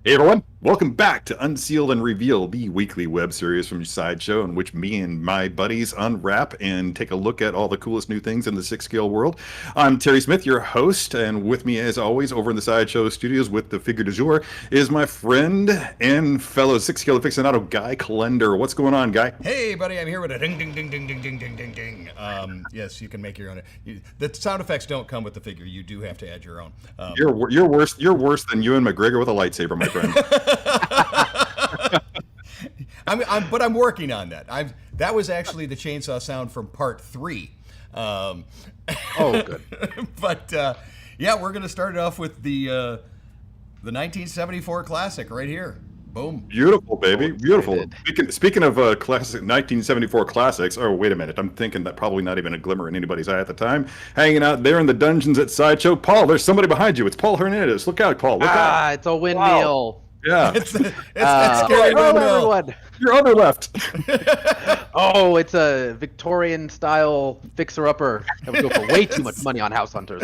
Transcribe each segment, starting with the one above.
Hey everyone, welcome back to Unsealed and Reveal, the weekly web series from Sideshow in which me and my buddies unwrap and take a look at all the coolest new things in the sixth scale world. I'm Terry Smith, your host, and with me as always over in the Sideshow studios with the figure du jour is my friend and fellow sixth scale aficionado, Guy Klender. What's going on, Guy? Hey, buddy, I'm here with a ding, ding, ding, ding, ding, ding, ding, ding, ding. Yes, you can make your own. The sound effects don't come with the figure. You do have to add your own. You're worse than Ewan McGregor with a lightsaber, my friend. But I'm working on that. That was actually the chainsaw sound from part 3. Oh, good. But yeah, we're gonna start it off with the 1974 classic right here. Boom. Beautiful, baby. Beautiful. Speaking of classic 1974 classics, oh, wait a minute. I'm thinking that probably not even a glimmer in anybody's eye at the time. Hanging out there in the dungeons at Sideshow. Paul, there's somebody behind you. It's Paul Hernandez. Look out, Paul. Look out. It's a windmill. Wow. Yeah. It's that scary Hello, windmill. everyone. Your other left. Oh, it's a Victorian-style fixer-upper that would go for way too much money on House Hunters.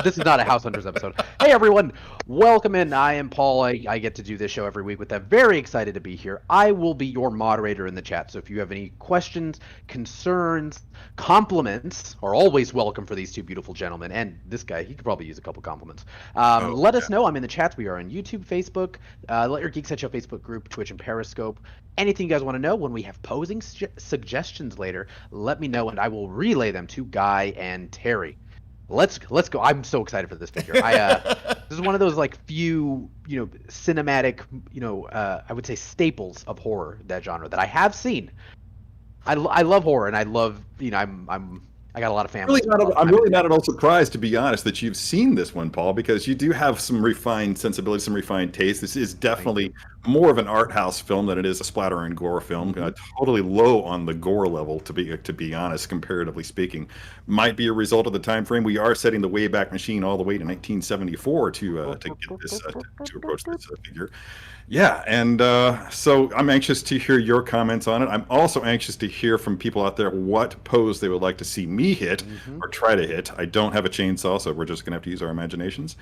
This is not a House Hunters episode. Hey, everyone. Welcome in. I am Paul. I get to do this show every week with that. Very excited to be here. I will be your moderator in the chat, so if you have any questions, concerns, compliments are always welcome for these two beautiful gentlemen. And this guy, he could probably use a couple compliments. Let us know. I'm in the chats. We are on YouTube, Facebook, Let Your Geek Sideshow Facebook group, Twitch, and Periscope. Anything you guys want to know when we have posing suggestions later, let me know and I will relay them to Guy and Terry. Let's go. I'm so excited for this figure. This is one of those like few, cinematic, I would say staples of horror, that genre that I have seen. I love horror and I love, I got a lot of family. I'm really not at all surprised, to be honest, that you've seen this one, Paul, because you do have some refined sensibility, some refined taste. This is definitely more of an art house film than it is a splatter and gore film. Totally low on the gore level, to be honest, comparatively speaking. Might be a result of the time frame. We are setting the Wayback Machine all the way to 1974 to get this to approach this figure. Yeah, and so I'm anxious to hear your comments on it. I'm also anxious to hear from people out there what pose they would like to see me hit or try to hit. I don't have a chainsaw, so we're just going to have to use our imaginations.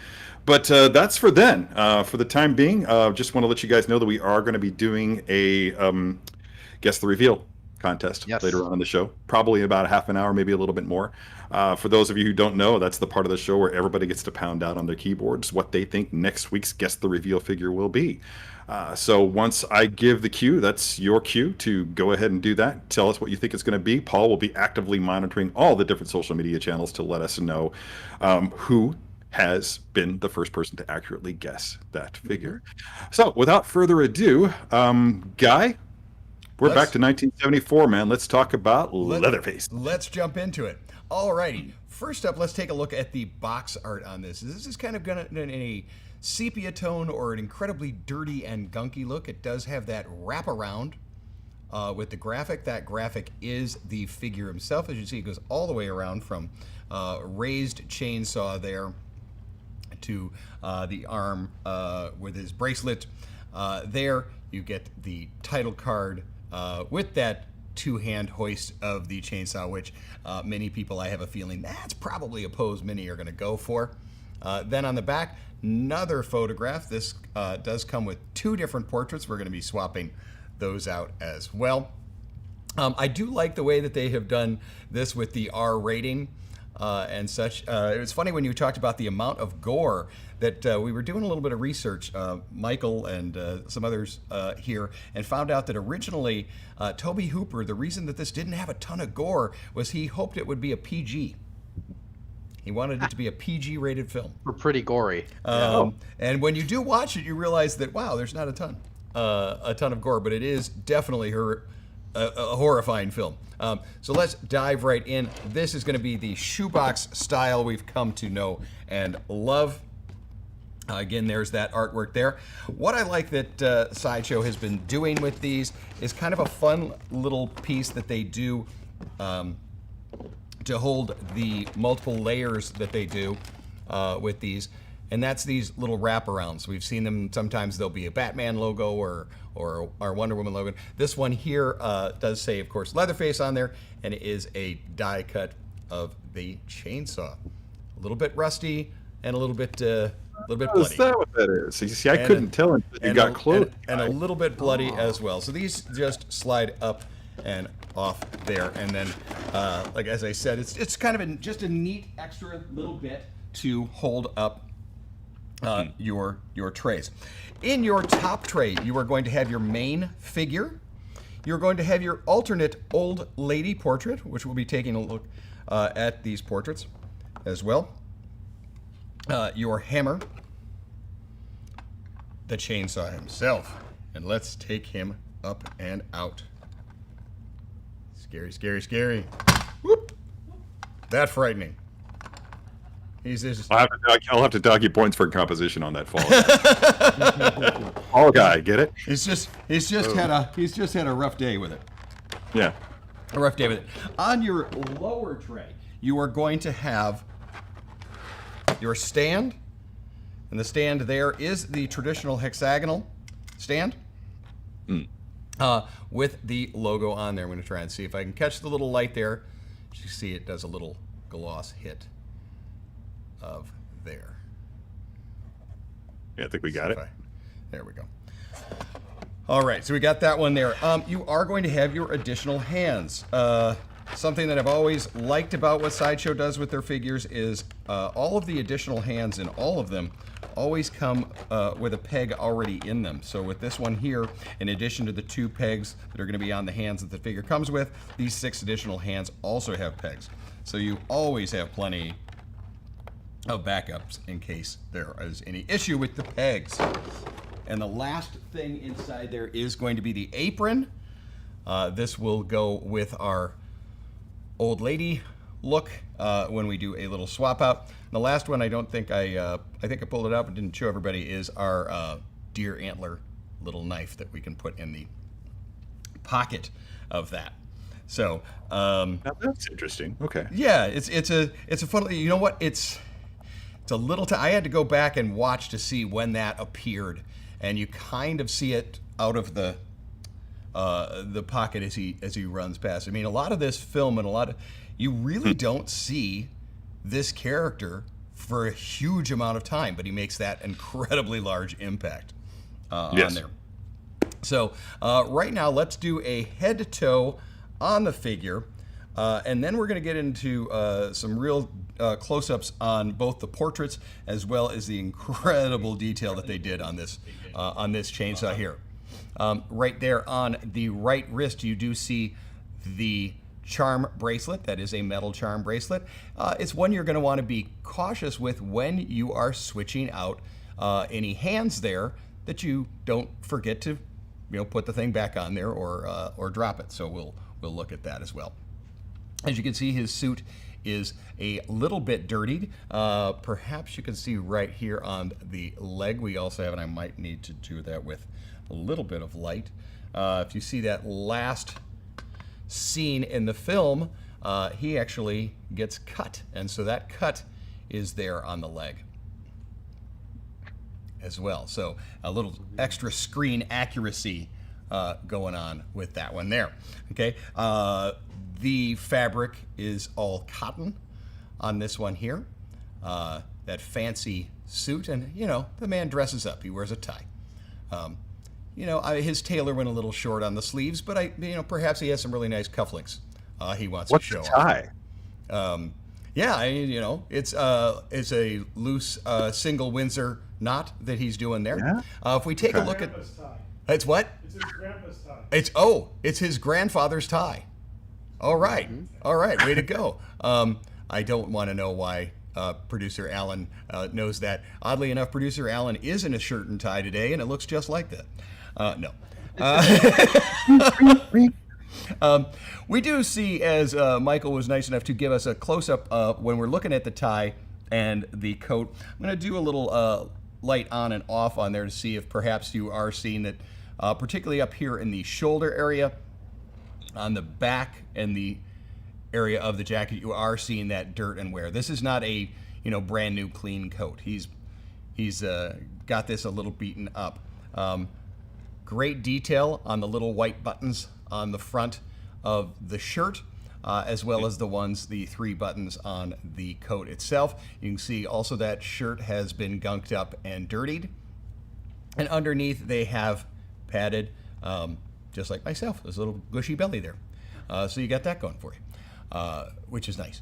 But that's for then. For the time being, just want to let you guys know that we are going to be doing a Guess the Reveal contest later on in the show. Probably about a half an hour, maybe a little bit more. For those of you who don't know, that's the part of the show where everybody gets to pound out on their keyboards what they think next week's Guess the Reveal figure will be. So once I give the cue, that's your cue to go ahead and do that. Tell us what you think it's going to be. Paul will be actively monitoring all the different social media channels to let us know who has been the first person to accurately guess that figure. So without further ado, Guy, we're back to 1974, man. Let's talk about Leatherface. Let's jump into it. Alrighty. First up, let's take a look at the box art on this. This is kind of going to in a sepia tone or an incredibly dirty and gunky look. It does have that wraparound with the graphic. That graphic is the figure himself. As you see, it goes all the way around from raised chainsaw there to the arm with his bracelet. There you get the title card with that two-hand hoist of the chainsaw, which many people, I have a feeling, that's probably a pose many are going to go for. Then on the back, another photograph. This does come with two different portraits. We're going to be swapping those out as well. I do like the way that they have done this with the R rating and such. It was funny when you talked about the amount of gore that we were doing a little bit of research, Michael and some others here, and found out that originally Tobe Hooper, the reason that this didn't have a ton of gore was he hoped it would be a PG. He wanted it to be a PG-rated film. We're pretty gory. And when you do watch it, you realize that, wow, there's not a ton of gore, but it is definitely a horrifying film. So let's dive right in. This is going to be the shoebox style we've come to know and love. Again, there's that artwork there. What I like that Sideshow has been doing with these is kind of a fun little piece that they do to hold the multiple layers that they do with these. And that's these little wraparounds. We've seen them, sometimes there'll be a Batman logo or Wonder Woman logo. This one here does say, of course, Leatherface on there, and it is a die cut of the chainsaw. A little bit rusty and a little bit Is bloody. that what that is? You see, I couldn't tell until you got close. And a little bit bloody as well. So these just slide up and off there, and then, like as I said, it's kind of just a neat extra little bit to hold up your trays. In your top tray, you are going to have your main figure. You're going to have your alternate old lady portrait, which we'll be taking a look at these portraits as well. Your hammer, the chainsaw himself, and let's take him up and out. Scary, scary, scary. Whoop! That frightening. He's just... I'll have to dock you points for composition on that fall. Fall guy, get it? He's just had a rough day with it. Yeah. A rough day with it. On your lower tray, you are going to have your stand, and the stand there is the traditional hexagonal stand with the logo on there. I'm going to try and see if I can catch the little light there. As you see, it does a little gloss hit of there. Yeah, I think we got it. There we go. All right, so we got that one there. You are going to have your additional hands. Something that I've always liked about what Sideshow does with their figures is all of the additional hands in all of them always come with a peg already in them. So with this one here, in addition to the 2 pegs that are going to be on the hands that the figure comes with, these 6 additional hands also have pegs. So you always have plenty of backups in case there is any issue with the pegs. And the last thing inside there is going to be the apron. This will go with our old lady look when we do a little swap out. The last one, I think I pulled it up and didn't show everybody, is our deer antler little knife that we can put in the pocket of that. So now that's interesting. Okay. Yeah, it's a fun. You know what? It's a little. I had to go back and watch to see when that appeared, and you kind of see it out of the pocket as he runs past. I mean, a lot of this film and you really don't see this character for a huge amount of time, but he makes that incredibly large impact on there. So right now, let's do a head to toe on the figure, and then we're going to get into some real close-ups on both the portraits as well as the incredible detail that they did on this chainsaw here. Right there on the right wrist, you do see the charm bracelet. That is a metal charm bracelet. It's one you're going to want to be cautious with when you are switching out any hands there, that you don't forget to put the thing back on there or drop it. So we'll look at that as well. As you can see, his suit is a little bit dirtied. Perhaps you can see right here on the leg we also have, and I might need to do that with a little bit of light. If you see that last scene in the film, he actually gets cut, and so that cut is there on the leg as well. So a little extra screen accuracy going on with that one there. Okay, the fabric is all cotton on this one here. That fancy suit, and the man dresses up. He wears a tie. His tailor went a little short on the sleeves, but perhaps he has some really nice cufflinks he wants to show tie? off. It's a loose single Windsor knot that he's doing there. Yeah? If we take a look at, it's what? It's his grandpa's tie. It's his grandfather's tie. All right, all right, way to go. I don't want to know why producer Alan knows that. Oddly enough, producer Alan is in a shirt and tie today, and it looks just like that. No. We do see, as Michael was nice enough to give us a close-up when we're looking at the tie and the coat. I'm going to do a little light on and off on there to see if perhaps you are seeing that, particularly up here in the shoulder area, on the back and the area of the jacket, you are seeing that dirt and wear. This is not a brand new clean coat. He's got this a little beaten up. Great detail on the little white buttons on the front of the shirt. as well as the 3 buttons on the coat itself. You can see also that shirt has been gunked up and dirtied. And underneath they have padded, just like myself, there's a little gushy belly there. So you got that going for you, which is nice.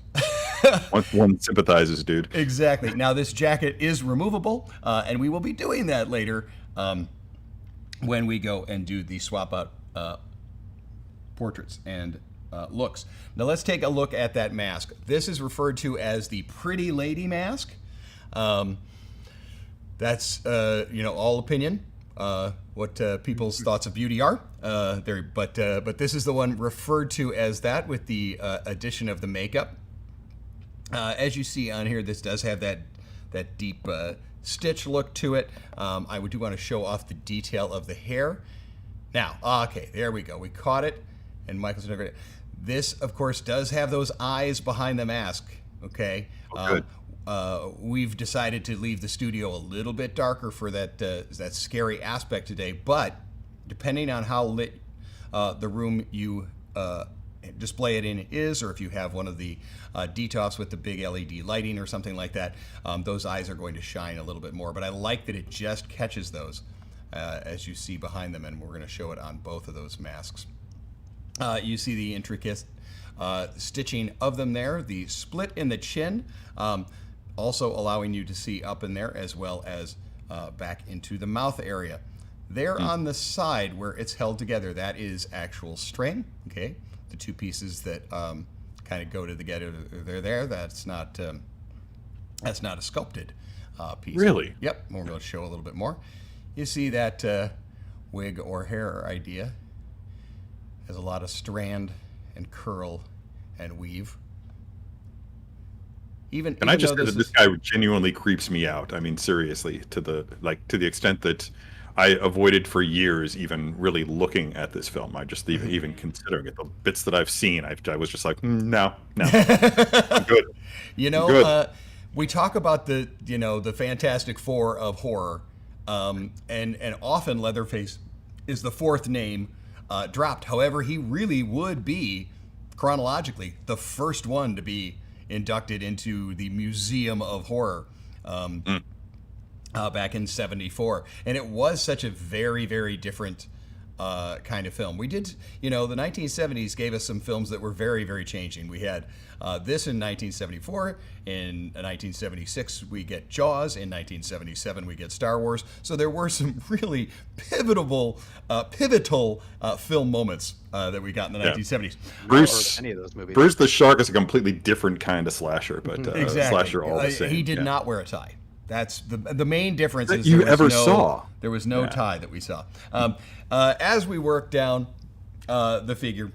One sympathizes, dude. Exactly. Now this jacket is removable, and we will be doing that later when we go and do the swap out portraits and looks. Now let's take a look at that mask. This is referred to as the Pretty Lady mask. That's all opinion. What people's thoughts of beauty are there, but this is the one referred to as that with the addition of the makeup. As you see on here, this does have that deep stitch look to it. I do want to show off the detail of the hair. Now, okay, there we go. We caught it, and Michael's never. This, of course, does have those eyes behind the mask. Okay. Good. We've decided to leave the studio a little bit darker for that scary aspect today, but depending on how lit the room you display it in is, or if you have one of the DTOFs with the big LED lighting or something like that, those eyes are going to shine a little bit more. But I like that it just catches those as you see behind them, and we're going to show it on both of those masks. You see the intricate stitching of them there, the split in the chin, also allowing you to see up in there as well as back into the mouth area. There on the side where it's held together, that is actual string. Okay, the 2 pieces that kind of go together, they're there. That's not a sculpted piece. Really? Yep. We're going to show a little bit more. You see that wig or hair idea has a lot of strand and curl and weave. Even I just say that this guy genuinely creeps me out. I mean, seriously, to the extent that I avoided for years even really looking at this film. I just even considering it. The bits that I've seen, I was just like, no, I'm good. Good. We talk about the Fantastic Four of horror, and often Leatherface is the 4th name dropped. However, he really would be chronologically the first one to be inducted into the Museum of Horror back in '74, and it was such a very, very different kind of film. We did, the 1970s gave us some films that were very, very changing. We had this in 1974. In 1976, we get Jaws. In 1977, we get Star Wars. So there were some really pivotal film moments that we got in the 1970s. Any of those movies. Bruce the Shark is a completely different kind of slasher, but exactly. slasher all the same. He did not wear a tie. That's the main difference. That is you ever saw. There was no tie that we saw. As we work down the figure,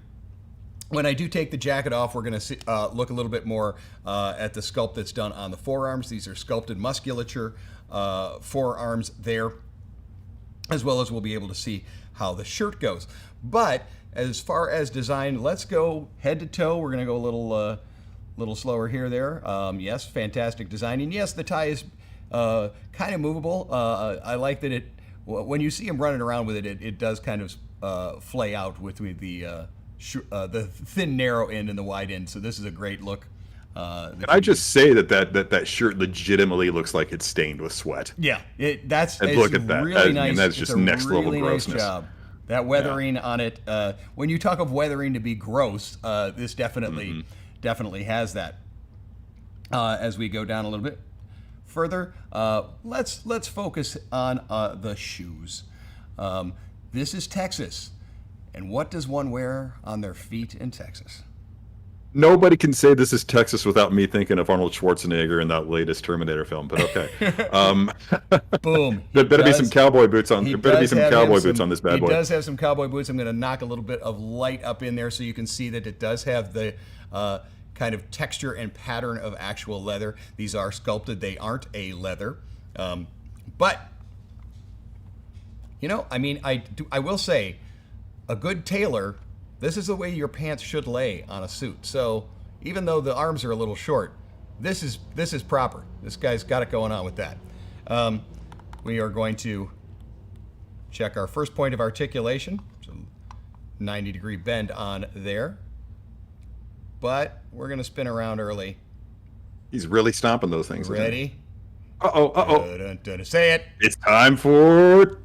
when I do take the jacket off, we're going to look a little bit more at the sculpt that's done on the forearms. These are sculpted musculature forearms there, as well as we'll be able to see how the shirt goes. But as far as design, let's go head to toe. We're going to go a little slower here, there. Yes, fantastic design. And yes, the tie is kind of movable. I like that when you see him running around with it, it does kind of flay out with the thin narrow end and the wide end. So this is a great look. Can I just say that shirt legitimately looks like it's stained with sweat? Yeah, that's look at that. Really nice. That's just next level grossness. Nice job. That weathering on it. When you talk of weathering to be gross, this definitely has that. As we go down a little bit further, let's focus on the shoes. This is Texas, and what does one wear on their feet in Texas? Nobody can say this is Texas without me thinking of Arnold Schwarzenegger in that latest Terminator film. But okay, boom. There better be some cowboy boots on. There better be some cowboy boots on this bad boy. He does have some cowboy boots. I'm going to knock a little bit of light up in there so you can see that it does have the kind of texture and pattern of actual leather. These are sculpted. They aren't a leather. But, I will say, a good tailor, this is the way your pants should lay on a suit. So even though the arms are a little short, this is proper. This guy's got it going on with that. We are going to check our first point of articulation. So 90-degree bend on there. but we're going to spin around early. He's really stomping those things. Ready? Uh-oh. Say it. It's time for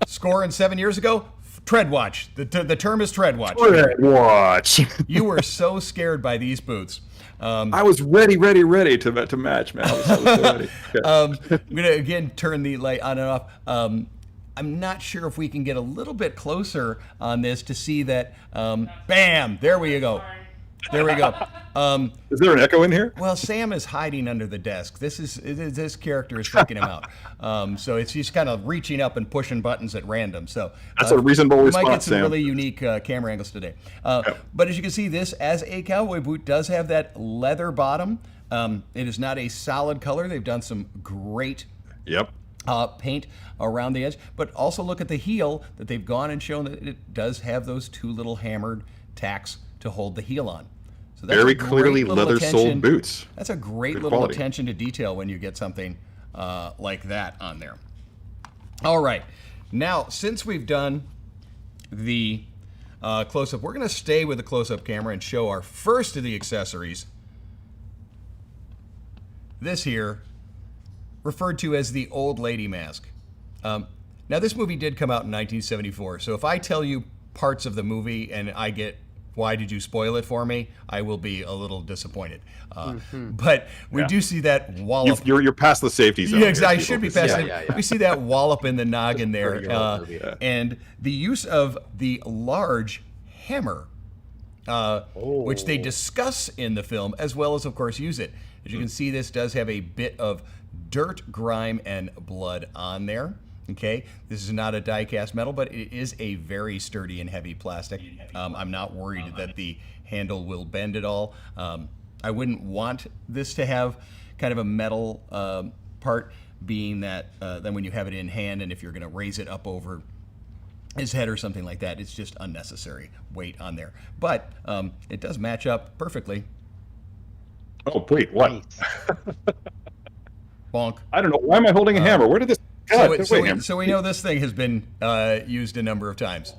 Scoring 7 years ago, tread watch. The term is tread watch. Tread watch. You were so scared by these boots. I was ready to match, man. I was so ready. Okay. I'm going to again turn the light on and off. I'm not sure if we can get a little bit closer on this to see that. Bam! There we go. There we go. Is there an echo in here? Well, Sam is hiding under the desk. This character is freaking him out. So he's kind of reaching up and pushing buttons at random. So that's a reasonable we response, might get some Sam. really unique camera angles today. But as you can see, this as a cowboy boot does have that leather bottom. It is not a solid color. They've done some great paint around the edge, but also look at the heel that they've gone and shown that it does have those two little hammered tacks to hold the heel on. So that's very clearly leather-soled boots. That's a great Good little quality. attention to detail when you get something like that on there. All right, now since we've done the close-up, we're going to stay with the close-up camera and show our first of the accessories. This here, referred to as the old lady mask. Now this movie did come out in 1974, so if I tell you parts of the movie and I get, why did you spoil it for me, I will be a little disappointed. But we do see that wallop. You're past the safety zone. Yeah, exactly. I should be past it. Yeah. We see that wallop in the noggin there. And the use of the large hammer, which they discuss in the film, as well as, of course, use it. As you can see, this does have a bit of dirt, grime, and blood on there. Okay, this is not a die-cast metal, but it is a very sturdy and heavy plastic. I'm not worried that the handle will bend at all. I wouldn't want this to have kind of a metal part, being that then when you have it in hand and if you're going to raise it up over his head or something like that, it's just unnecessary weight on there. But it does match up perfectly. Oh, wait, what? Bonk. I don't know. Why am I holding a hammer? Where did this... God, So we know this thing has been used a number of times.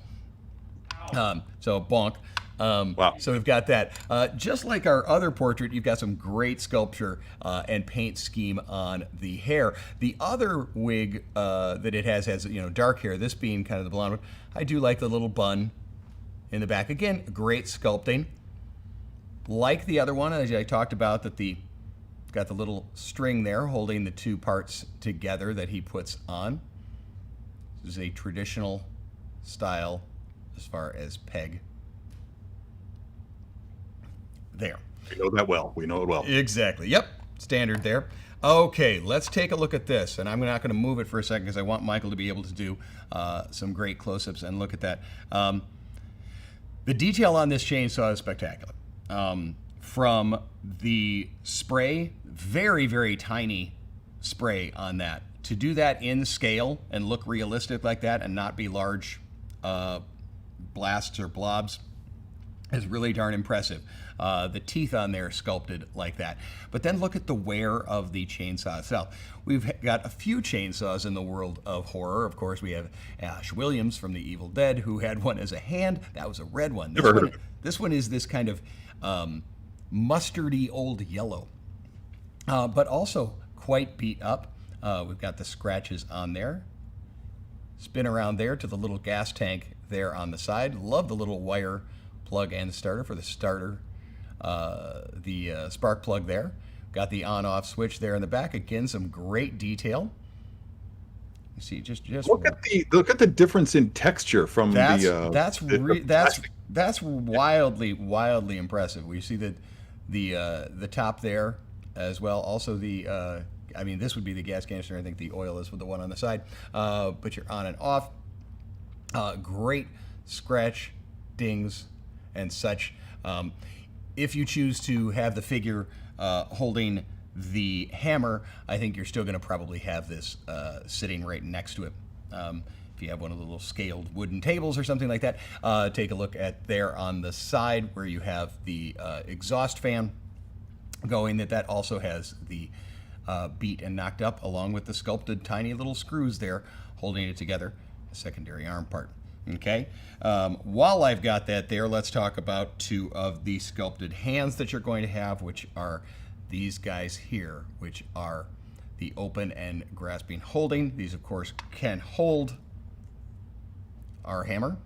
So bonk. Wow. So we've got that. Just like our other portrait, you've got some great sculpture and paint scheme on the hair. The other wig that it has dark hair. This being kind of the blonde one. I do like the little bun in the back. Again, great sculpting. Like the other one, as I talked about, that got the little string there holding the two parts together that he puts on. This is a traditional style as far as peg. There. We know that well. We know it well. Exactly. Yep. Standard there. Okay, let's take a look at this. And I'm not going to move it for a second because I want Michael to be able to do some great close-ups and look at that. The detail on this chainsaw is spectacular. From the spray, very, very tiny spray on that. To do that in scale and look realistic like that and not be large blasts or blobs is really darn impressive. The teeth on there sculpted like that. But then look at the wear of the chainsaw itself. We've got a few chainsaws in the world of horror. Of course, we have Ash Williams from The Evil Dead, who had one as a hand. That was a red one. This one is this kind of mustardy old yellow, but also quite beat up. We've got the scratches on there. Spin around there to the little gas tank there on the side. Love the little wire plug and starter for the starter. The spark plug there. Got the on-off switch there in the back. Again, some great detail. You see, just look at the difference in texture from that's plastic. wildly impressive. We see the top there as well. Also this would be the gas canister. I think the oil is with the one on the side. But you're on and off. Great scratch dings and such. If you choose to have the figure holding the hammer, I think you're still going to probably have this sitting right next to it. If you have one of the little scaled wooden tables or something like that, take a look at there on the side where you have the exhaust fan going. That also has the beat and knocked up, along with the sculpted tiny little screws there holding it together, a secondary arm part. Okay. While I've got that there, let's talk about two of the sculpted hands that you're going to have, which are these guys here, which are the open and grasping holding. These, of course, can hold our hammer,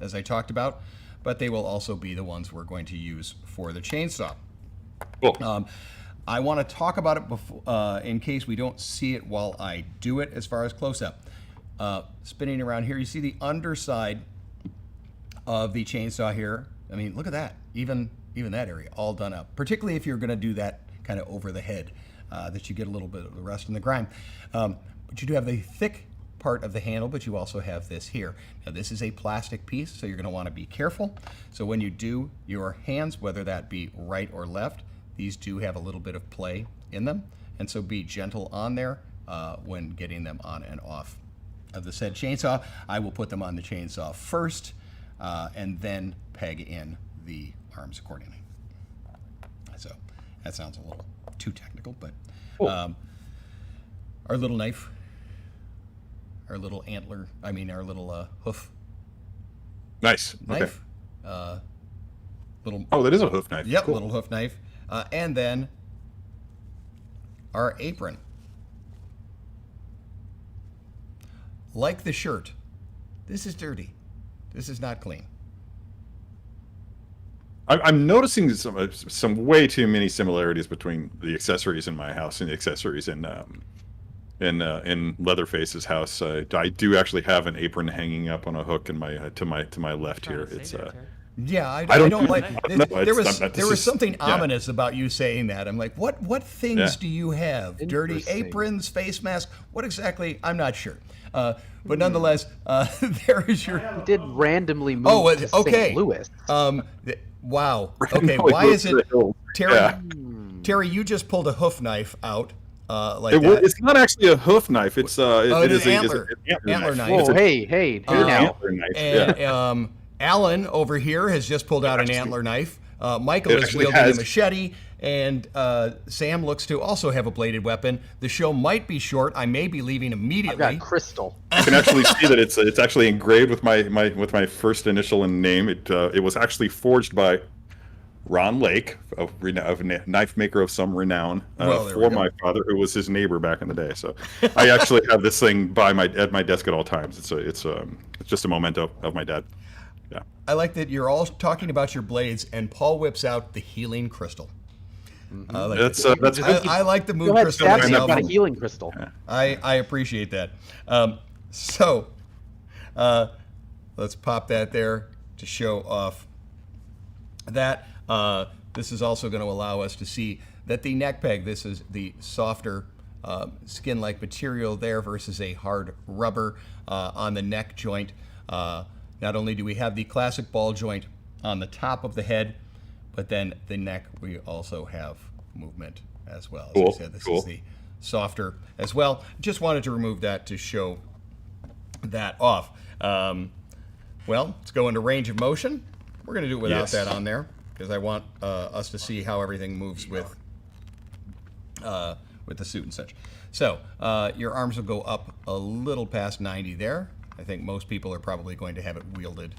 as I talked about, but they will also be the ones we're going to use for the chainsaw. Cool. I want to talk about it before, in case we don't see it while I do it as far as close-up. Spinning around here, you see the underside of the chainsaw here. I mean, look at that. Even that area all done up, particularly if you're going to do that kind of over the head, that you get a little bit of the rust and the grime. But you do have the thick part of the handle, but you also have this here. Now, this is a plastic piece, so you're going to want to be careful. So when you do your hands, whether that be right or left, these do have a little bit of play in them, and so be gentle on there when getting them on and off of the said chainsaw. I will put them on the chainsaw first, and then peg in the arms accordingly. So that sounds a little too technical, but Cool. Our little knife, our little antler, our little hoof Nice. knife. Okay. Little. Oh, that is a hoof knife. Yep, Cool. little hoof knife. And then our apron. Like the shirt, this is dirty. This is not clean. I'm noticing some way too many similarities between the accessories in my house and the accessories in Leatherface's house. I do actually have an apron hanging up on a hook in my to my left here. It's Yeah, I don't- don't like. no, There was this there was is- something yeah. ominous about you saying that. I'm like, what things Yeah. do you have? Dirty Interesting. aprons, face mask. What exactly? I'm not sure. But nonetheless, there is your. He did randomly move Oh, to okay. St. Louis. Wow. Okay, Randomly why moved is to it, the hills. Terry? Yeah. Terry, you just pulled a hoof knife out like that. It's not actually a hoof knife. It's it is is a antler. Antler knife. Whoa, It's a- hey, it's hey an now. antler knife. And Yeah. Alan over here has just pulled out an antler knife. Michael It is actually wielding a has- machete, and Sam looks to also have a bladed weapon. The show might be short. I may be leaving I've immediately. got crystal. You can actually see that it's actually engraved with my first initial and name. It was actually forged by Ron Lake, a knife maker of some renown, Well, there we for go. my father, who was his neighbor back in the day. So I actually have this thing at my desk at all times. It's just a memento of my dad. Yeah. I like that you're all talking about your blades, and Paul whips out the healing crystal. I like That's that. that's good. I like the mood Go ahead, crystal stab me. I've myself. got a healing crystal. I appreciate that. Let's pop that there to show off that. This is also going to allow us to see that the neck peg, this is the softer skin-like material there versus a hard rubber on the neck joint. Not only do we have the classic ball joint on the top of the head, but then the neck, we also have movement as well. As Cool, I said, this cool. is the softer as well. Just wanted to remove that to show that off. Well, let's go into range of motion. We're going to do it without Yes. that on there because I want us to see how everything moves with the suit and such. So your arms will go up a little past 90 there. I think most people are probably going to have it wielded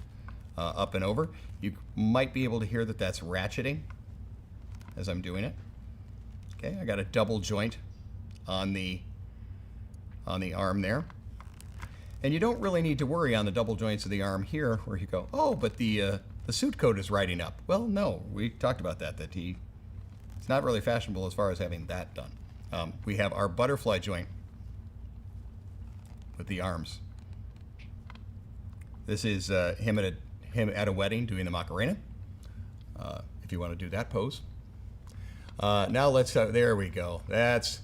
up and over. You might be able to hear that that's ratcheting as I'm doing it. Okay, I got a double joint on the arm there. And you don't really need to worry on the double joints of the arm here where you go, oh, but the suit coat is riding up. Well, no, we talked about that it's not really fashionable as far as having that done. We have our butterfly joint with the arms. This is him at a wedding doing the Macarena, if you want to do that pose. Now let's, there we go. That's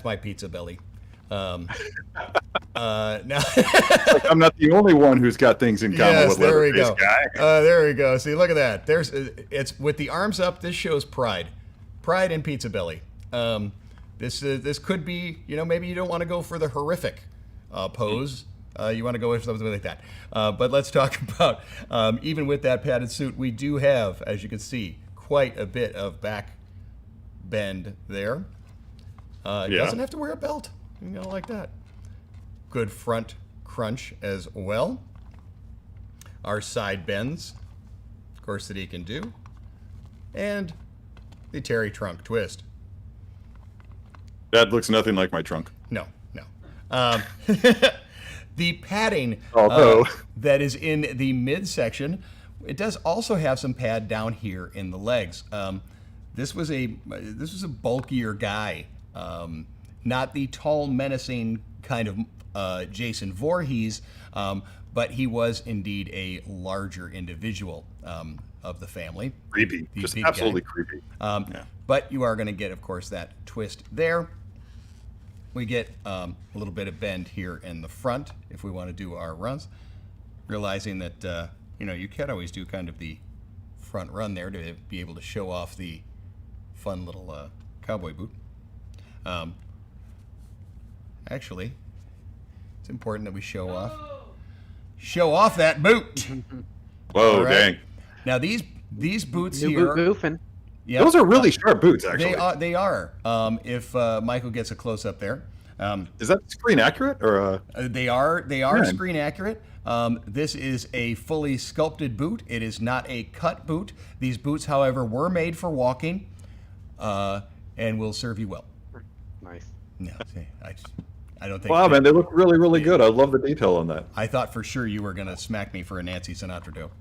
my pizza belly. Now, I'm not the only one who's got things in common yes, with there we Leatherface go. Guy. There we go. See, look at that. It's with the arms up. This shows pride in pizza belly. This could be, maybe you don't want to go for the horrific pose. You want to go with something like that. But let's talk about, even with that padded suit, we do have, as you can see, quite a bit of back bend there. It Yeah. doesn't have to wear a belt. You know, like that. Good front crunch as well. our side bends, of course, that he can do, and the Terry trunk twist. That looks nothing like my trunk. No. The padding Although that is in the midsection, it does also have some pad down here in the legs. This was a bulkier guy, not the tall, menacing kind of Jason Voorhees, but he was indeed a larger individual of the family. creepy, just absolutely creepy. Yeah. But you are going to get, of course, that twist there. We get a little bit of bend here in the front if we want to do our runs, realizing that you can always do kind of the front run there to be able to show off the fun little cowboy boot. Actually, it's important that we show off that boot. Whoa, All right. dang! Now these boots New here. boot goofing. Yep. Those are really sharp boots, actually. They are. If Michael gets a close up there, Is that screen accurate or? they are Yeah. screen accurate. This is a fully sculpted boot. It is not a cut boot. These boots, however, were made for walking, and will serve you well. Nice. No, I don't think. Wow, man, they look really, really good. I love the detail on that. I thought for sure you were gonna smack me for a Nancy Sinatra joke.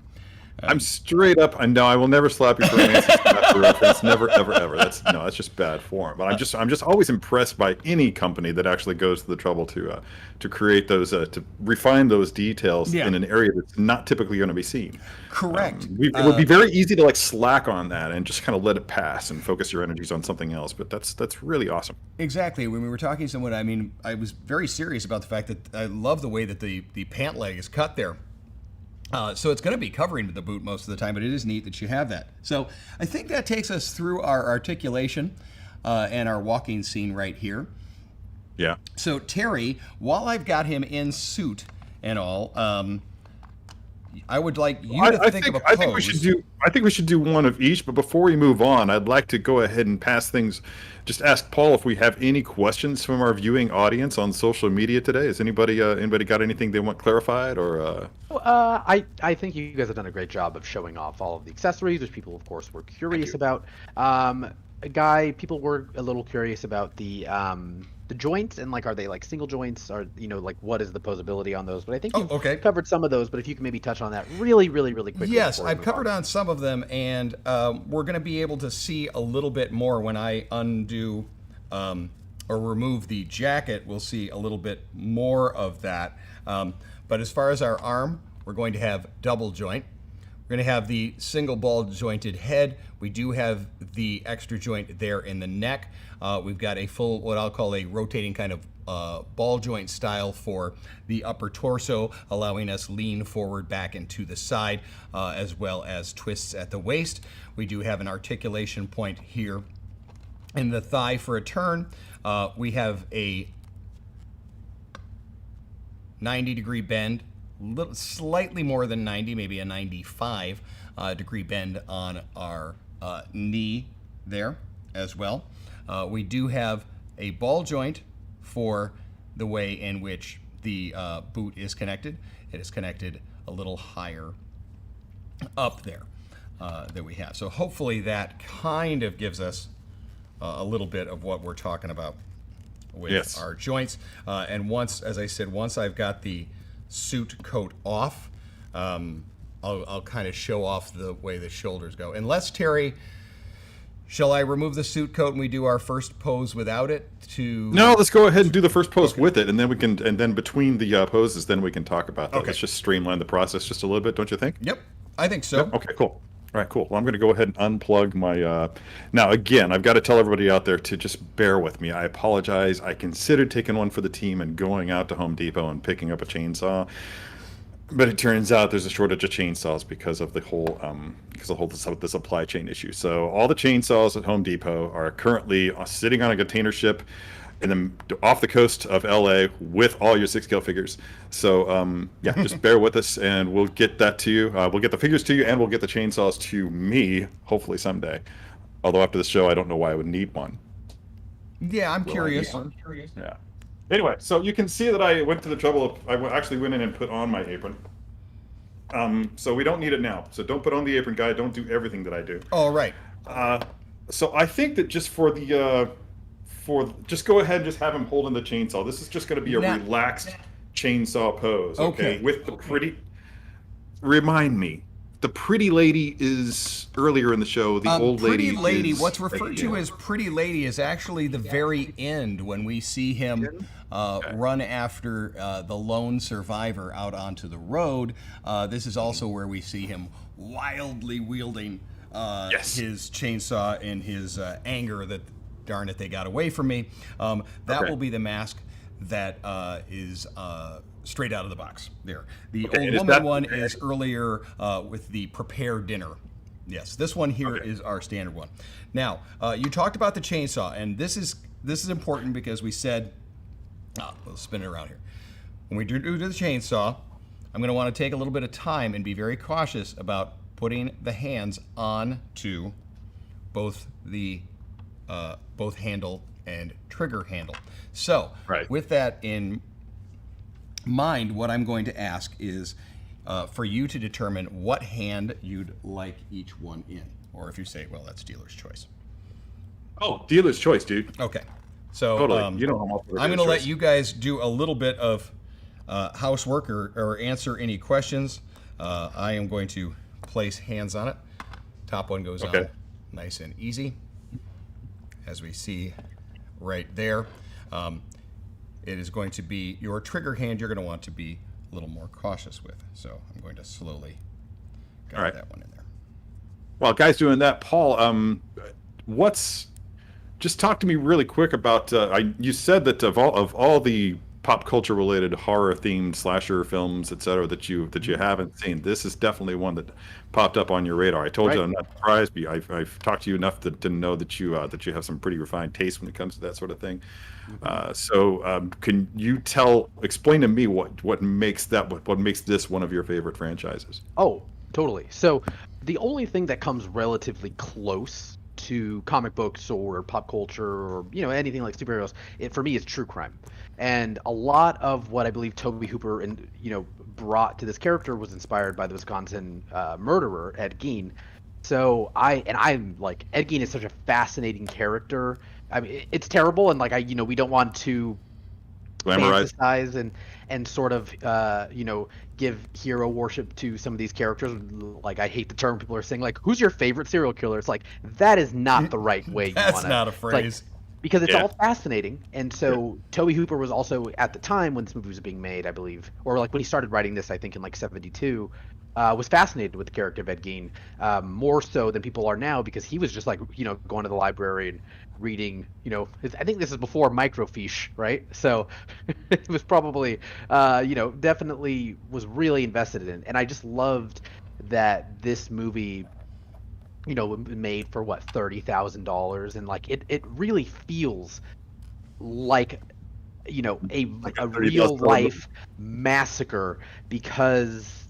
I'm straight up. I know I will never slap you for a Nancy Sinatra reference. Never, ever, ever. That's just bad form. But I'm just always impressed by any company that actually goes to the trouble to create those to refine those details Yeah. in an area that's not typically going to be seen. Correct. It would be very easy to like slack on that and just kind of let it pass and focus your energies on something else. But that's really awesome. Exactly. When we were talking to someone, I was very serious about the fact that I love the way that the pant leg is cut there. So it's going to be covering the boot most of the time, but it is neat that you have that. So I think that takes us through our articulation and our walking scene right here. Yeah. So Terry, while I've got him in suit and all, I would like you to think of a pose. I think we should do one of each. But before we move on, I'd like to go ahead and pass things. Just ask Paul if we have any questions from our viewing audience on social media today. Has anybody got anything they want clarified or? I think you guys have done a great job of showing off all of the accessories, which people, of course, were curious about. Guy, people were a little curious about the joints and like, are they like single joints, or like what is the posability on those? But I think you've covered some of those. But if you can maybe touch on that really quickly. Yes, I've covered on some of them, and we're going to be able to see a little bit more when I undo or remove the jacket. We'll see a little bit more of that. But as far as our arm, we're going to have double joint. We're going to have the single ball jointed head. We do have the extra joint there in the neck. We've got a full, what I'll call a rotating kind of ball joint style for the upper torso, allowing us lean forward back and to the side, as well as twists at the waist. We do have an articulation point here in the thigh for a turn. We have a 90-degree bend, slightly more than 90, maybe a 95 degree bend on our knee there as well. We do have a ball joint for the way in which the boot is connected. It is connected a little higher up there that we have. So hopefully that kind of gives us a little bit of what we're talking about with our joints. And once, as I said, once I've got the suit coat off, I'll kind of show off the way the shoulders go. Unless, Terry, shall I remove the suit coat and we do our first pose without it? No, let's go ahead and do the first pose with it, and then we can, and then between the poses, then we can talk about that. Let's just streamline the process just a little bit, don't you think? Yep, I think so. Yep. Okay, cool. All right, cool. Well, I'm going to go ahead and unplug my... Now, again, I've got to tell everybody out there to just bear with me. I apologize. I considered taking one for the team and going out to Home Depot and picking up a chainsaw. But it turns out there's a shortage of chainsaws because of the whole the supply chain issue. So all the chainsaws at Home Depot are currently sitting on a container ship and then off the coast of LA with all your 6 scale figures. So yeah, just bear with us and we'll get that to you. We'll get the figures to you and we'll get the chainsaws to me, hopefully someday. Although after this show, I don't know why I would need one. Yeah, I'm curious. Yeah. Anyway, so you can see that I went to the trouble of, I actually went in and put on my apron. So we don't need it now. So don't put on the apron, guy. Don't do everything that I do. All right. So I think that just for the just go ahead and just have him holding the chainsaw. This is just going to be a relaxed chainsaw pose. Okay. With the pretty. Remind me. The pretty lady is earlier in the show. The old lady. Pretty lady. What's referred to as pretty lady is actually the very end when we see him run after the lone survivor out onto the road. This is also where we see him wildly wielding his chainsaw in his anger that, darn it, they got away from me. That will be the mask that is straight out of the box there. The old woman one is earlier with the prepare dinner. Yes, this one here is our standard one. Now, you talked about the chainsaw, and this is important because we said, let's spin it around here. When we do the chainsaw, I'm going to want to take a little bit of time and be very cautious about putting the hands onto both the both handle and trigger handle. So, with that in mind, what I'm going to ask is for you to determine what hand you'd like each one in. Or if you say, well, that's dealer's choice. Oh, dealer's choice, dude. Okay. So totally. I'm going to let you guys do a little bit of housework or answer any questions. I am going to place hands on it. Top one goes on nice and easy, as we see right there. It is going to be your trigger hand you're going to want to be a little more cautious with. So I'm going to slowly get that one in there. While guys doing that, Paul, just talk to me really quick about, you said that of all the pop culture related horror themed slasher films, etc., that you haven't seen, this is definitely one that popped up on your radar. I told you I'm not surprised, but I've talked to you enough to know that you have some pretty refined taste when it comes to that sort of thing. Can you explain to me what makes this one of your favorite franchises? Oh, totally. So the only thing that comes relatively close to comic books or pop culture or anything like superheroes, for me is true crime. And a lot of what I believe Tobe Hooper brought to this character was inspired by the Wisconsin murderer Ed Gein. So I'm like, Ed Gein is such a fascinating character. I mean, it's terrible, and we don't want to fantasize and sort of give hero worship to some of these characters. Like, I hate the term people are saying, like, who's your favorite serial killer? It's like, that is not the right way. That's not a phrase. Because it's all fascinating. And so Tobe Hooper was also, at the time when this movie was being made, I believe, or like when he started writing this, I think in like 72, was fascinated with the character of Ed Gein, more so than people are now, because he was just like, going to the library and reading, I think this is before microfiche, right? So it was probably, definitely was really invested in. And I just loved that this movie, made for what, $30,000, and like it really feels like a real life massacre, because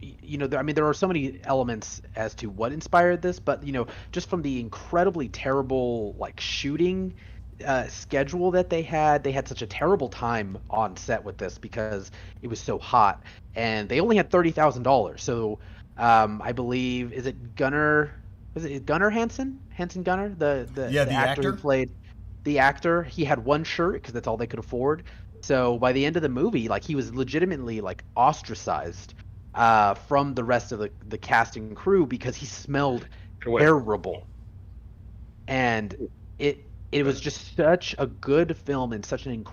there are so many elements as to what inspired this, but just from the incredibly terrible like shooting schedule that they had such a terrible time on set with this because it was so hot, and they only had $30,000. So I believe, is it Gunnar Hansen Gunnar, the actor who played the actor, he had one shirt because that's all they could afford. So by the end of the movie, like, he was legitimately like ostracized from the rest of the cast and crew because he smelled terrible. And it was just such a good film and such an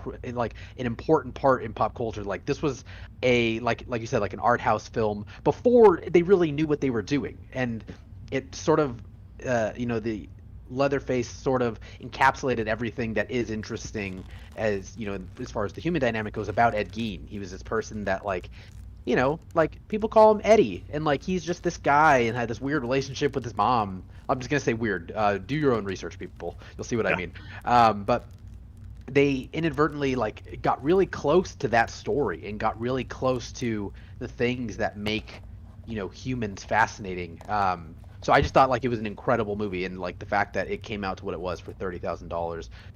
important part in pop culture. Like, this was a like you said, like an art house film before they really knew what they were doing, and it sort of the Leatherface sort of encapsulated everything that is interesting, as as far as the human dynamic goes, about Ed Gein. He was this person that like people call him Eddie, and like he's just this guy and had this weird relationship with his mom. I'm just gonna say weird. Do your own research, people. You'll see what I mean. But they inadvertently like got really close to that story and got really close to the things that make humans fascinating. So I just thought like it was an incredible movie, and like the fact that it came out to what it was for $30,000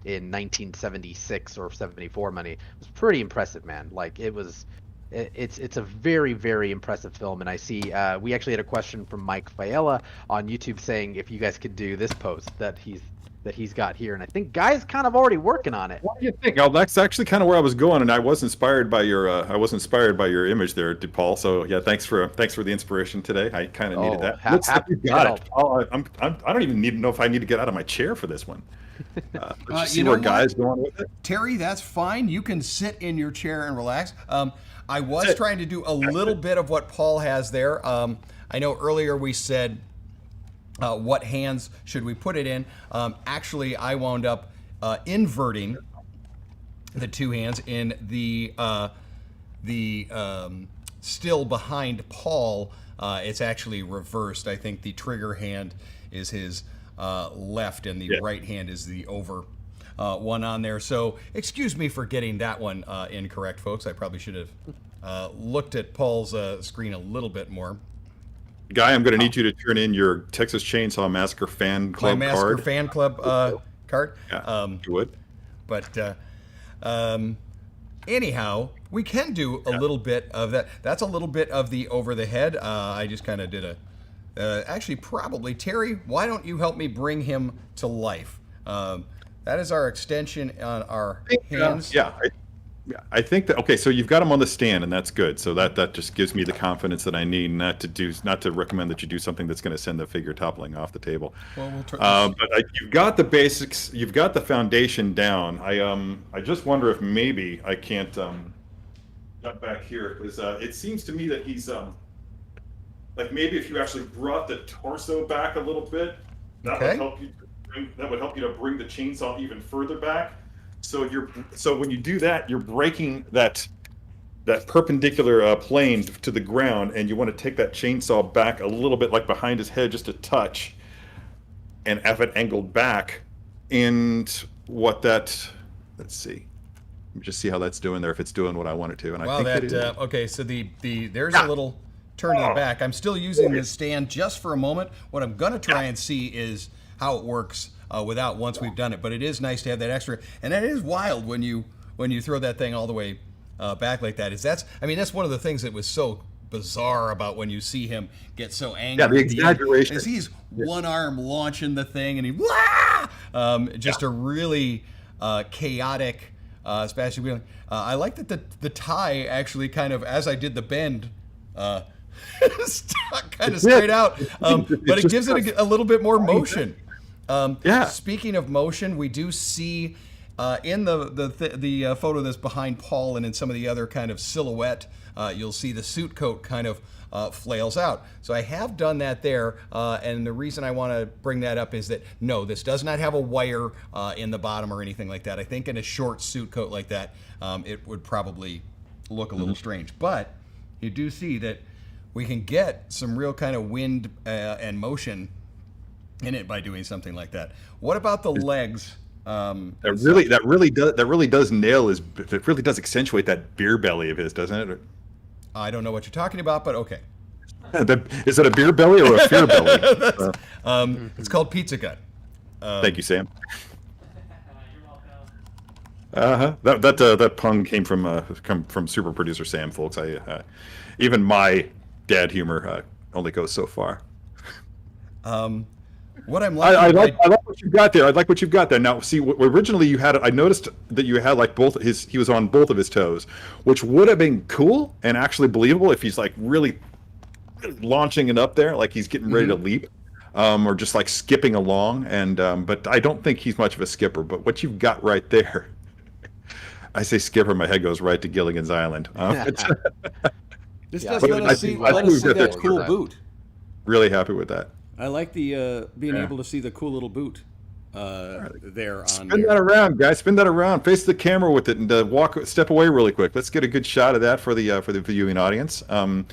in 1976 or 74 money was pretty impressive, man. Like, it was It's a very, very impressive film, and I see we actually had a question from Mike Fiella on YouTube saying if you guys could do this pose that he's got here, and I think Guy's kind of already working on it. What do you think? Oh, that's actually kind of where I was going, and I was inspired by your image there, Paul. So yeah, thanks for the inspiration today. I kind of needed that. Looks like you got it. Paul, I don't even need to know if I need to get out of my chair for this one. See where Guy's going with it? Terry, that's fine. You can sit in your chair and relax. I was trying to do a little bit of what Paul has there. I know earlier we said what hands should we put it in. Actually, I wound up inverting the two hands in the still behind Paul. It's actually reversed. I think the trigger hand is his left and the right hand is the over one on there. So excuse me for getting that one incorrect, folks. I probably should have looked at Paul's screen a little bit more. Guy, I'm going to need you to turn in your Texas Chainsaw Massacre fan club card. Fan club card. Yeah, you would. But anyhow, we can do a little bit of that. That's a little bit of the over the head. I just kind of did actually, probably, Terry, why don't you help me bring him to life? That is our extension on our hands. I think that, okay, so you've got him on the stand, and that's good. So that just gives me the confidence that I need not to recommend that you do something that's going to send the figure toppling off the table. Well, but you've got the basics, you've got the foundation down. I just wonder if maybe I can't jump back here, because it seems to me that he's like, maybe if you actually brought the torso back a little bit, that would help you. That would help you to bring the chainsaw even further back. So when you do that, you're breaking that perpendicular plane to the ground, and you want to take that chainsaw back a little bit, like behind his head, just a touch, and have it angled back. And let's see. Let me just see how that's doing there, if it's doing what I want it to. And I think it is. Okay, so there's a little turn to the back. I'm still using this stand just for a moment. What I'm going to try and see is how it works without once we've done it. But it is nice to have that extra, and it is wild when you throw that thing all the way back like that. That's one of the things that was so bizarre about when you see him get so angry. Yeah, the exaggeration. Is he's one arm launching the thing, and he just a really chaotic spatial wheeling. I like that the tie actually kind of, as I did the bend, stuck kind of straight out, but it gives it a little bit more motion. Speaking of motion, we do see in the photo that's behind Paul, and in some of the other kind of silhouette, you'll see the suit coat kind of flails out. So I have done that there, and the reason I want to bring that up is that no, this does not have a wire in the bottom or anything like that. I think in a short suit coat like that, it would probably look a little strange. But you do see that we can get some real kind of wind and motion in it by doing something like that. What about the legs? That really does nail his. It really does accentuate that beer belly of his, doesn't it? I don't know what you're talking about, but okay. Is it a beer belly or a fear belly? It's called Pizza Gut. Thank you, Sam. That pun came from super producer Sam, folks. Even my dad humor only goes so far. What I'm I like what you've got there. I like what you've got there. Now, see, originally you had. I noticed that you had like he was on both of his toes, which would have been cool and actually believable if he's like really launching it up there, like he's getting ready to leap, or just like skipping along. And but I don't think he's much of a skipper. But what you've got right there, I say skipper, my head goes right to Gilligan's Island. This does let us see that cool boot. Really happy with that. I like the being able to see the cool little boot there on. Spin that around, guys. Spin that around. Face the camera with it, and step away really quick. Let's get a good shot of that for the viewing audience. I'm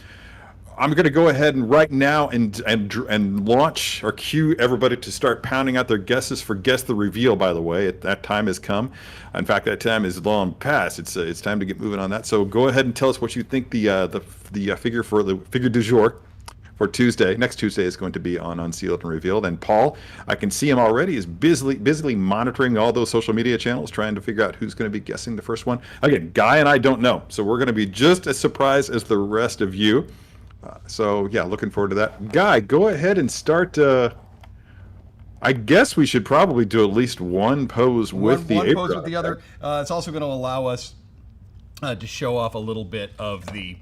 going to go ahead and right now and launch or cue everybody to start pounding out their guesses for Guess the Reveal. By the way, that time has come. In fact, that time is long past. It's time to get moving on that. So go ahead and tell us what you think the figure for the figure du jour for Tuesday. Next Tuesday is going to be on Unsealed and Revealed. And Paul, I can see him already, is busily monitoring all those social media channels, trying to figure out who's going to be guessing the first one. Again, Guy and I don't know, so we're going to be just as surprised as the rest of you. So yeah, looking forward to that. Guy, go ahead and start. I guess we should probably do at least one pose with the apron. One pose with the other. It's also going to allow us to show off a little bit of the.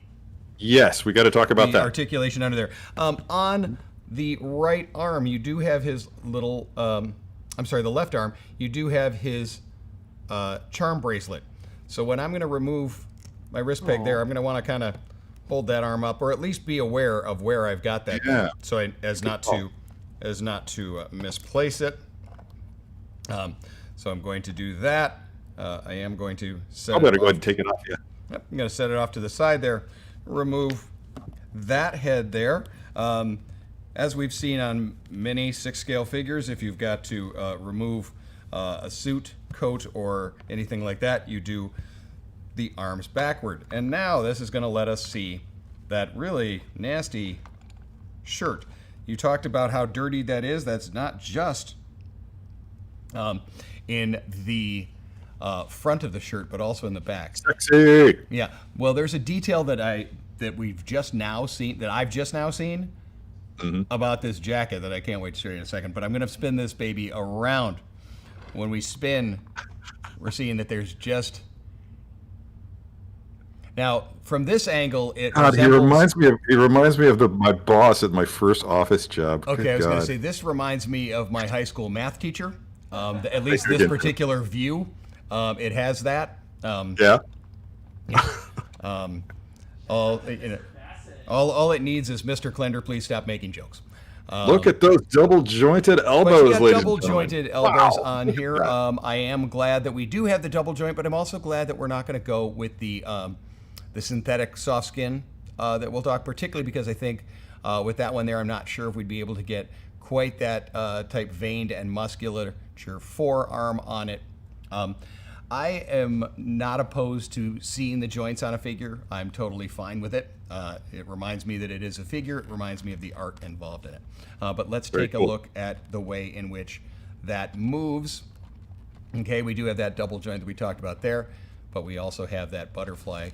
Yes, we got to talk about that articulation under there. On the right arm, you do have his little. I'm sorry, the left arm. You do have his charm bracelet. So when I'm going to remove my wrist peg there, I'm going to want to kind of hold that arm up, or at least be aware of where I've got that. Yeah. So as not to misplace it. So I'm going to do that. I am going to set. I better go ahead and take it off. Yeah. Yep, I'm going to set it off to the side there. Remove that head there. As we've seen on many 6 scale figures, if you've got to remove a suit, coat, or anything like that, you do the arms backward. And now this is going to let us see that really nasty shirt. You talked about how dirty that is. That's not just in the front of the shirt, but also in the back. Sexy. Yeah. Well, there's a detail that I've just now seen about this jacket that I can't wait to show you in a second. But I'm going to spin this baby around. When we spin, we're seeing that there's just. Now, from this angle, it resembles... He reminds me of my boss at my first office job. Okay, Good I was going God. to say, this reminds me of my high school math teacher. At least this particular view, it has that. Yeah. All it needs is Mr. Klender, please stop making jokes. Look at those double jointed elbows, got ladies double and gentlemen. jointed elbows Wow. on here. I am glad that we do have the double joint, but I'm also glad that we're not going to go with the synthetic soft skin that we'll talk, particularly because I think with that one there, I'm not sure if we'd be able to get quite that type veined and musculature forearm on it. I am not opposed to seeing the joints on a figure. I'm totally fine with it. It reminds me that it is a figure. It reminds me of the art involved in it. But let's take a look at the way in which that moves. Okay, we do have that double joint that we talked about there, but we also have that butterfly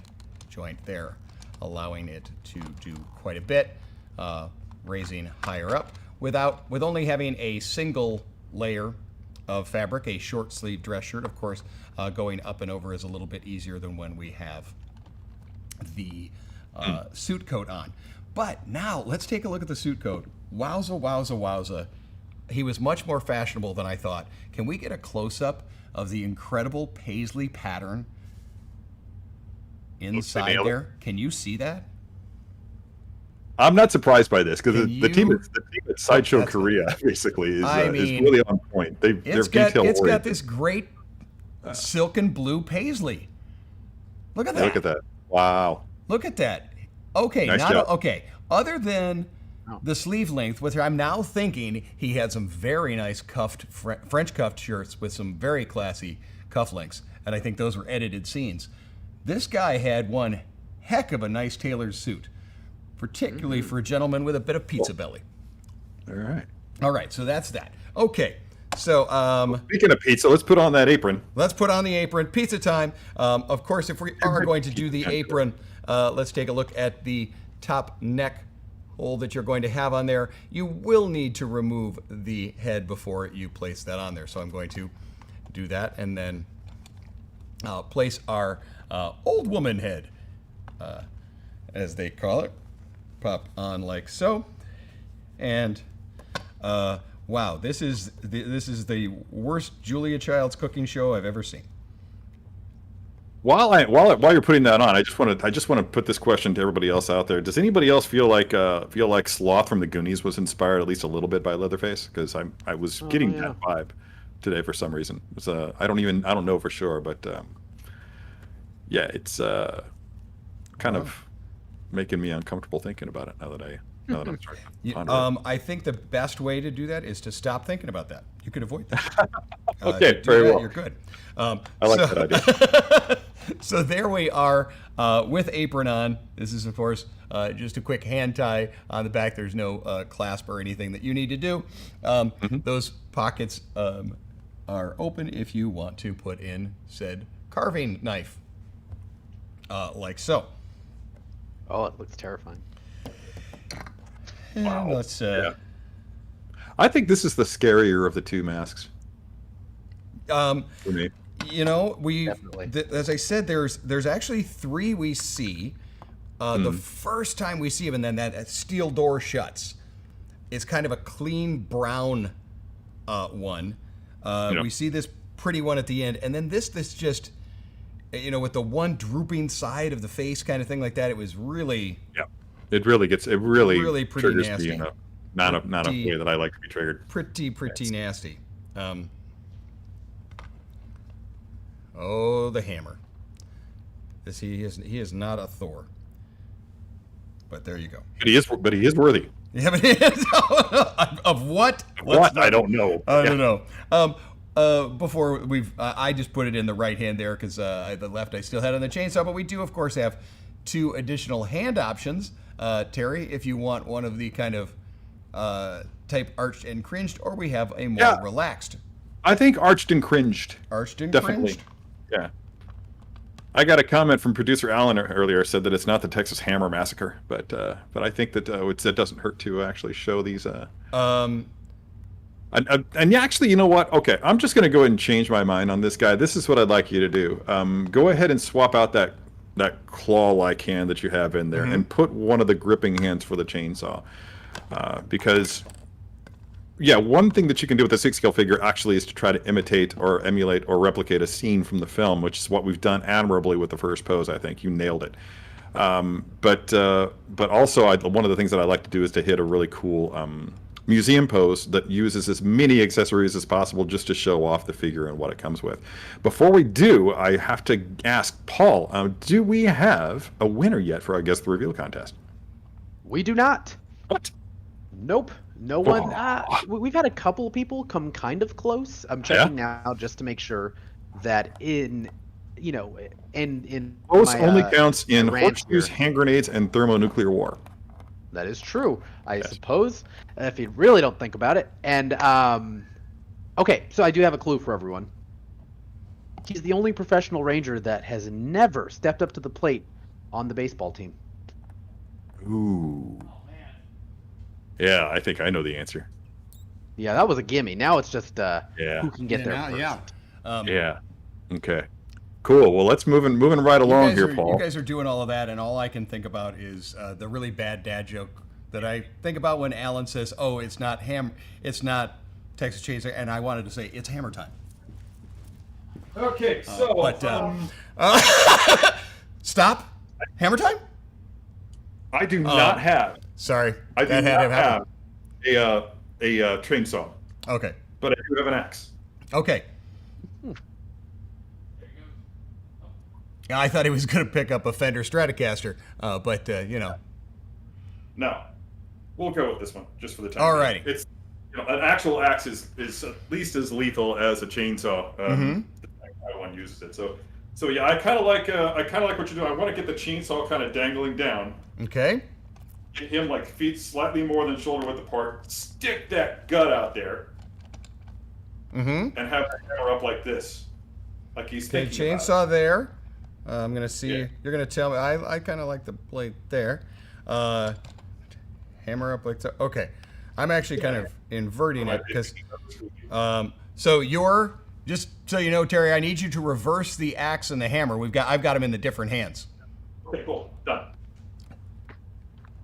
joint there, allowing it to do quite a bit, raising higher up with only having a single layer of fabric, a short sleeve dress shirt. Of course, going up and over is a little bit easier than when we have the suit coat on. But now let's take a look at the suit coat. Wowza, wowza, wowza. He was much more fashionable than I thought. Can we get a close-up of the incredible paisley pattern inside there? Can you see that? I'm not surprised by this because the team at Sideshow Korea basically is really on point. It's got this great silken blue paisley. Look at that. Look at that. Wow. Look at that. Okay, Nice job. okay. Other than the sleeve length, which I'm now thinking he had some very nice cuffed French cuffed shirts with some very classy cufflinks, and I think those were edited scenes. This guy had one heck of a nice tailored suit, particularly for a gentleman with a bit of pizza belly. All right, so that's that. Okay, so speaking of pizza, let's put on that apron. Let's put on the apron. Pizza time. Of course, if we are going to do the apron, let's take a look at the top neck hole that you're going to have on there. You will need to remove the head before you place that on there. So I'm going to do that and then place our old woman head, as they call it. Pop on like so. And wow, this is the worst Julia Child's cooking show I've ever seen. While you're putting that on, I just want to put this question to everybody else out there. Does anybody else feel like Sloth from the Goonies was inspired at least a little bit by Leatherface? Because I was getting that vibe today for some reason. It was I don't know for sure, but yeah, it's kind of making me uncomfortable thinking about it now that I'm starting to ponder it. I think the best way to do that is to stop thinking about that. You could avoid that. Okay, very well. You're good. I like that idea. So there we are with Apron on. This is, of course, just a quick hand tie on the back. There's no clasp or anything that you need to do. Those pockets are open if you want to put in said carving knife, like so. Oh, it looks terrifying. And let's. I think this is the scarier of the two masks. For me. You know, Definitely. As I said, there's actually 3 we see. The first time we see him, and then that steel door shuts. It's kind of a clean brown one. We see this pretty one at the end, and then this just, you know, with the one drooping side of the face kind of thing like that. It was really, it really really pretty triggers nasty. me in a not a way that I like to be triggered. Pretty nasty. Oh, the hammer. He is not a Thor. But there you go. But he is worthy. Yeah, but he is of what? What? I don't know. I don't know. Before I just put it in the right hand there because the left I still had on the chainsaw. But we do, of course, have 2 additional hand options. Terry, if you want one of the kind of type arched and cringed, or we have a more relaxed. I think arched and cringed. Arched and Definitely. cringed? Yeah. I got a comment from producer Alan earlier, said that it's not the Texas Hammer Massacre, but I think that it doesn't hurt to actually show these. And actually, you know what? Okay, I'm just going to go ahead and change my mind on this guy. This is what I'd like you to do. Go ahead and swap out that claw-like hand that you have in there and put one of the gripping hands for the chainsaw. Because, one thing that you can do with the 6th scale figure actually is to try to imitate or emulate or replicate a scene from the film, which is what we've done admirably with the first pose. I think you nailed it. But also, one of the things that I like to do is to hit a really cool museum pose that uses as many accessories as possible just to show off the figure and what it comes with. Before we do, I have to ask Paul, do we have a winner yet for, I guess, the reveal contest? We do not. What? Nope. No one. We've had a couple people come kind of close. I'm checking now just to make sure that in Close my, only counts in ranch horseshoes, here. hand grenades, and thermonuclear war. That is true, I suppose, if you really don't think about it. And okay, so I do have a clue for everyone. He's the only professional ranger that has never stepped up to the plate on the baseball team. Ooh. Yeah, I think I know the answer. Yeah, that was a gimme. Now it's just who can get there first. Yeah. Okay. Cool. Well, let's moving right along here, Paul. You guys are doing all of that, and all I can think about is the really bad dad joke that I think about when Alan says, "Oh, it's not Texas Chainsaw," and I wanted to say it's hammer time. Okay, so stop. Hammer time. I do not have. Sorry, I do that had to not happen. have a chainsaw, Okay. but I do have an axe. Okay. Yeah, I thought he was going to pick up a Fender Stratocaster, but you know. No, we'll go with this one just for the time. Alrighty. It's an actual axe is at least as lethal as a chainsaw. The one uses it. So yeah, I kind of like what you're doing. I want to get the chainsaw kind of dangling down. Okay. Get him like feet slightly more than shoulder width apart. Stick that gut out there. And have the hammer up like this, like he's Okay, thinking about chainsaw there. I'm gonna see. Yeah. You're gonna tell me. I kind of like the blade there. Hammer up like so. Okay, I'm actually kind of inverting it because. So you're just so you know, Terry. I need you to reverse the axe and the hammer. I've got them in the different hands. it. Okay, cool, done.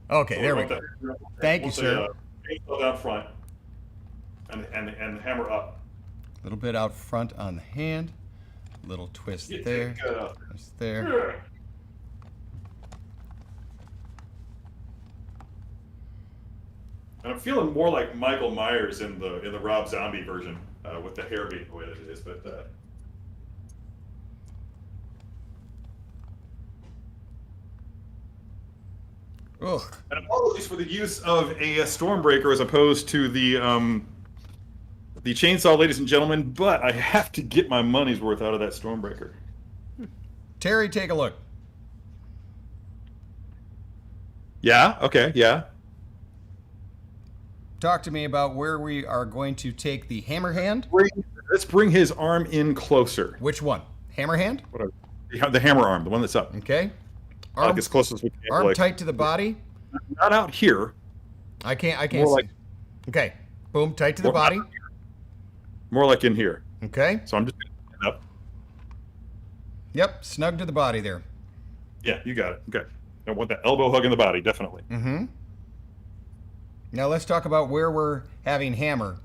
Okay, So there we want go. the- Thank you, want sir. The chainsaw down front, and the hammer up. A little bit out front on the hand. Little twist Get there. the gut out Twist there. there. Yeah. And I'm feeling more like Michael Myers in the Rob Zombie version, with the hair being the way that it is, but. Ugh. And apologies for the use of a Stormbreaker as opposed to the chainsaw, ladies and gentlemen, but I have to get my money's worth out of that Stormbreaker. Terry, take a look. Yeah. Okay. Yeah. Talk to me about where we are going to take the hammer hand. Let's bring his arm in closer. Which one? Hammer hand? Whatever. The hammer arm, the one that's up. Okay. Like as close as we can. Arm like, tight to the body. Not out here. I can't More see. like, Okay. Boom, tight to the body. more like in here. Okay. So I'm just going to stand up. Yep, snug to the body there. Yeah, you got it. Okay. I want that elbow hug in the body, definitely. Mm-hmm. Now let's talk about where we're having hammer.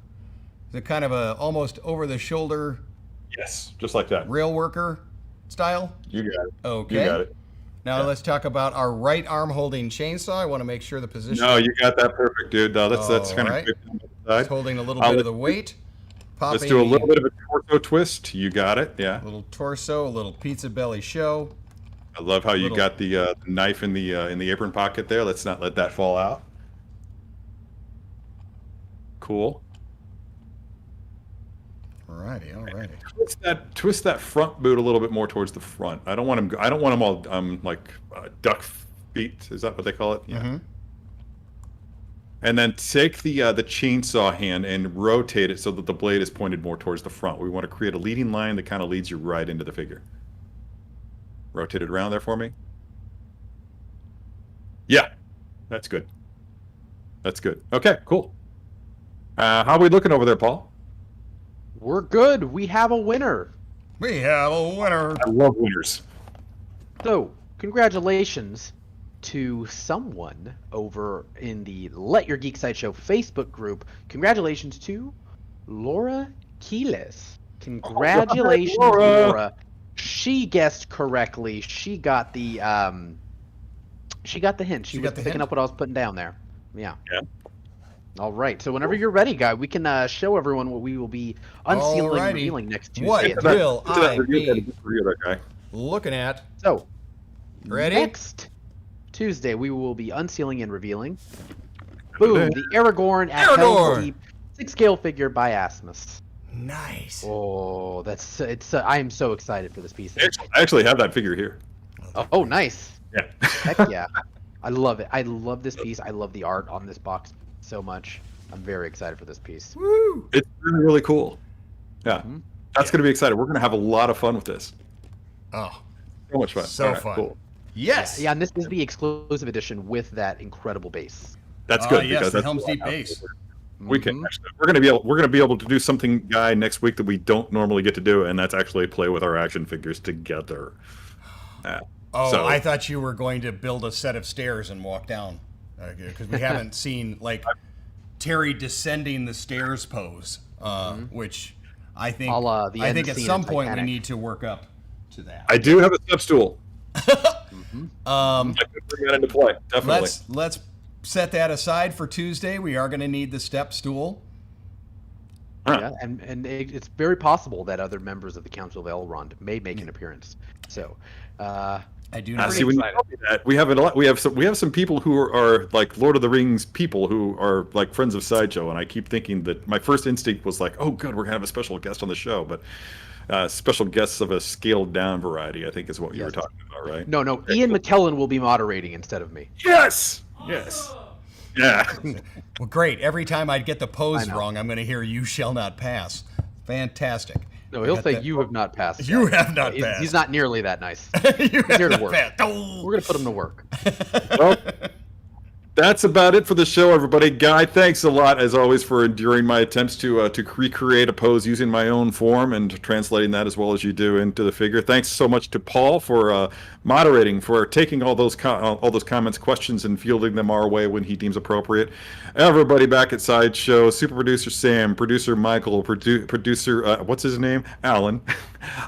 Is it kind of a almost over the shoulder Yes, just like that. rail worker style? You got it. Okay. You got it. Now Yeah. let's talk about our right arm holding chainsaw. I want to make sure the position No, you got that perfect, dude. No, that's kind Alright. of good on the side. is holding a little bit of the weight. Let's do a little bit of a torso twist. You got it. Yeah. A little torso, a little pizza belly show. I love how you Little- got the knife in the apron pocket there. Let's not let that fall out. Cool. Alrighty. Twist that front boot a little bit more towards the front. I don't want him. I don't want him all like duck feet. Is that what they call it? Yeah. Mm-hmm. And then take the chainsaw hand and rotate it so that the blade is pointed more towards the front. We want to create a leading line that kind of leads you right into the figure. Rotate it around there for me. Yeah, that's good. That's good. Okay, cool. How are we looking over there, Paul? We're good. We have a winner. We have a winner. I love winners. So, congratulations to someone over in the Let Your Geek Sideshow Facebook group. Congratulations to Laura Keelis. Congratulations, Laura. Laura. She guessed correctly. She got the hint. She was got the picking hint? up what I was putting down there. Yeah. Yeah. All right. So whenever you're ready, Guy, we can show everyone what we will be unsealing and Alrighty. revealing next Tuesday. What at will Get to that I review, be that review, that guy. looking at? So, Ready? next Tuesday, we will be unsealing and revealing. Boom! The Aragorn at Aragorn! Hell's Deep Sixth Scale Figure by Asmus. Nice. Oh, it's. I am so excited for this piece. I actually have that figure here. Oh, nice! Yeah. Heck yeah! I love it. I love this piece. I love the art on this box so much. I'm very excited for this piece. Woo! It's really, really cool. Yeah. Mhm. That's going to be exciting. We're going to have a lot of fun with this. Oh, So much fun. So All right, fun. Cool. yes. Yeah, and this is the exclusive edition with that incredible base. That's good. Yes, because the that's Helm's what Deep I have. base. We can Mhm. actually, we're going to be able to do something, Guy, next week that we don't normally get to do, and that's actually play with our action figures together. Oh, So- I thought you were going to build a set of stairs and walk down, because we haven't seen like Terry descending the stairs pose, which I think A la the I end think at scene some in point we Titanic. need to work up to that. I do have a step stool. Um, I could bring that into play. Definitely. let's set that aside for Tuesday. We are going to need the step stool. Huh. Yeah, and it's very possible that other members of the Council of Elrond may make an appearance. So, I do Ah, not. see, when you tell me that, we have a lot. We have some people who are like Lord of the Rings people who are like friends of Sideshow, and I keep thinking that my first instinct was like, oh, good, we're gonna have a special guest on the show, but special guests of a scaled down variety, I think, is what you were Yes. talking about, right? no, Ian McKellen will be moderating instead of me. Yes. Yes. Yeah. Well, great. Every time I get the pose I know. wrong, I'm going to hear "You shall not pass." Fantastic. No, he'll Got say that- you have not passed. You Guy. have not He's- passed. He's not nearly that nice. You have here to not work. passed. Oh. We're gonna put him to work. Well, that's about it for the show, everybody. Guy, thanks a lot, as always, for enduring my attempts to recreate a pose using my own form and translating that as well as you do into the figure. Thanks so much to Paul for moderating, for taking all those comments, questions, and fielding them our way when he deems appropriate. Everybody back at Sideshow, super producer Sam, producer Michael, producer what's his name, Alan,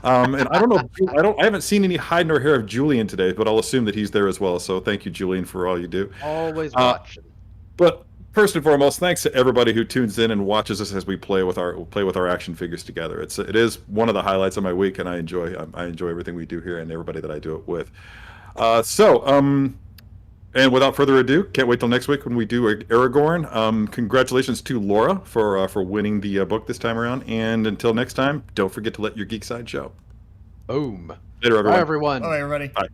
and I don't know, I haven't seen any hide nor hair of Julian today, but I'll assume that he's there as well. So thank you, Julian, for all you do. Always watching. But first and foremost, thanks to everybody who tunes in and watches us as we play with our action figures together. It is one of the highlights of my week, and I enjoy everything we do here and everybody that I do it with. And without further ado, can't wait till next week when we do Aragorn. Congratulations to Laura for winning the book this time around. And until next time, don't forget to let your geek side show. Boom. Later, everyone. Bye, everyone. Bye, everybody. Bye.